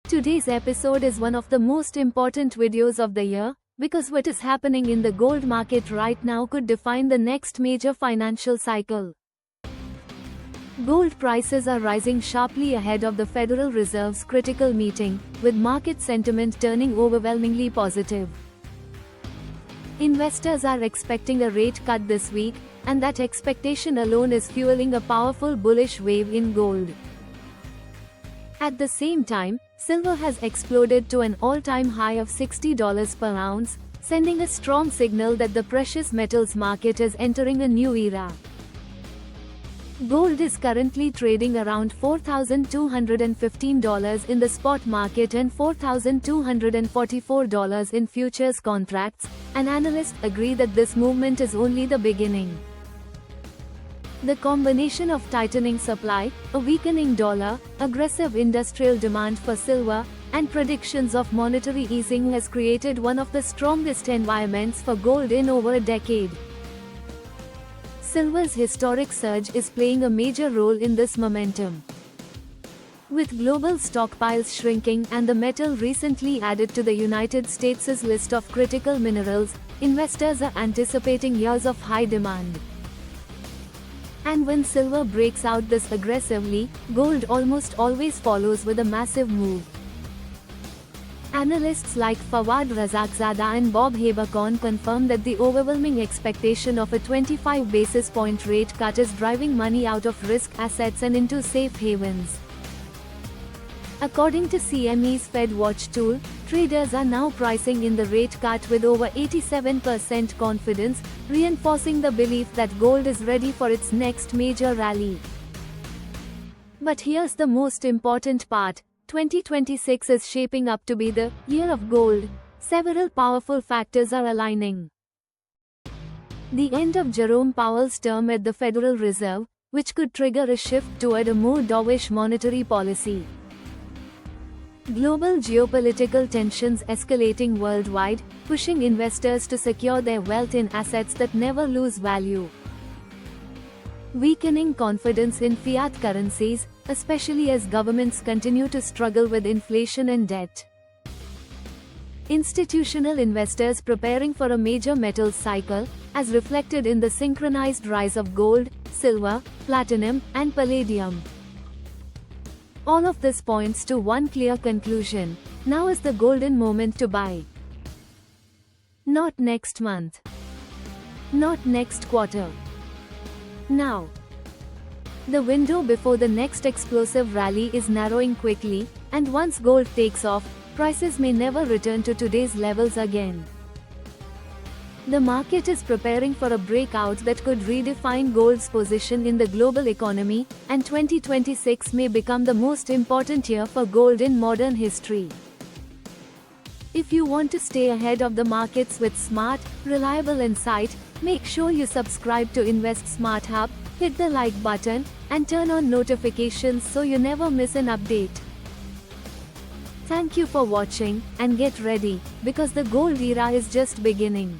Today's episode is one of the most important videos of the year, because what is happening in the gold market right now could define the next major financial cycle. Gold prices are rising sharply ahead of the Federal Reserve's critical meeting, with market sentiment turning overwhelmingly positive. Investors are expecting a rate cut this week, and that expectation alone is fueling a powerful bullish wave in gold. At the same time, silver has exploded to an all-time high of $60 per ounce, sending a strong signal that the precious metals market is entering a new era. Gold is currently trading around $4,215 in the spot market and $4,244 in futures contracts, and analysts agree that this movement is only the beginning. The combination of tightening supply, a weakening dollar, aggressive industrial demand for silver, and predictions of monetary easing has created one of the strongest environments for gold in over a decade. Silver's historic surge is playing a major role in this momentum. With global stockpiles shrinking and the metal recently added to the United States' list of critical minerals, investors are anticipating years of high demand. And when silver breaks out this aggressively, gold almost always follows with a massive move. Analysts like Fawad Razakzada and Bob Habercorn confirm that the overwhelming expectation of a 25 basis point rate cut is driving money out of risk assets and into safe havens. According to CME's FedWatch tool, traders are now pricing in the rate cut with over 87% confidence, reinforcing the belief that gold is ready for its next major rally. But here's the most important part: 2026 is shaping up to be the year of gold. Several powerful factors are aligning. The end of Jerome Powell's term at the Federal Reserve, which could trigger a shift toward a more dovish monetary policy. Global geopolitical tensions escalating worldwide, pushing investors to secure their wealth in assets that never lose value. Weakening confidence in fiat currencies, especially as governments continue to struggle with inflation and debt. Institutional investors preparing for a major metals cycle, as reflected in the synchronized rise of gold, silver, platinum, and palladium. All of this points to one clear conclusion: now is the golden moment to buy. Not next month. Not next quarter. Now. The window before the next explosive rally is narrowing quickly, and once gold takes off, prices may never return to today's levels again. The market is preparing for a breakout that could redefine gold's position in the global economy, and 2026 may become the most important year for gold in modern history. If you want to stay ahead of the markets with smart, reliable insight, make sure you subscribe to Invest Smart Hub, hit the like button, and turn on notifications so you never miss an update. Thank you for watching, and get ready, because the gold era is just beginning.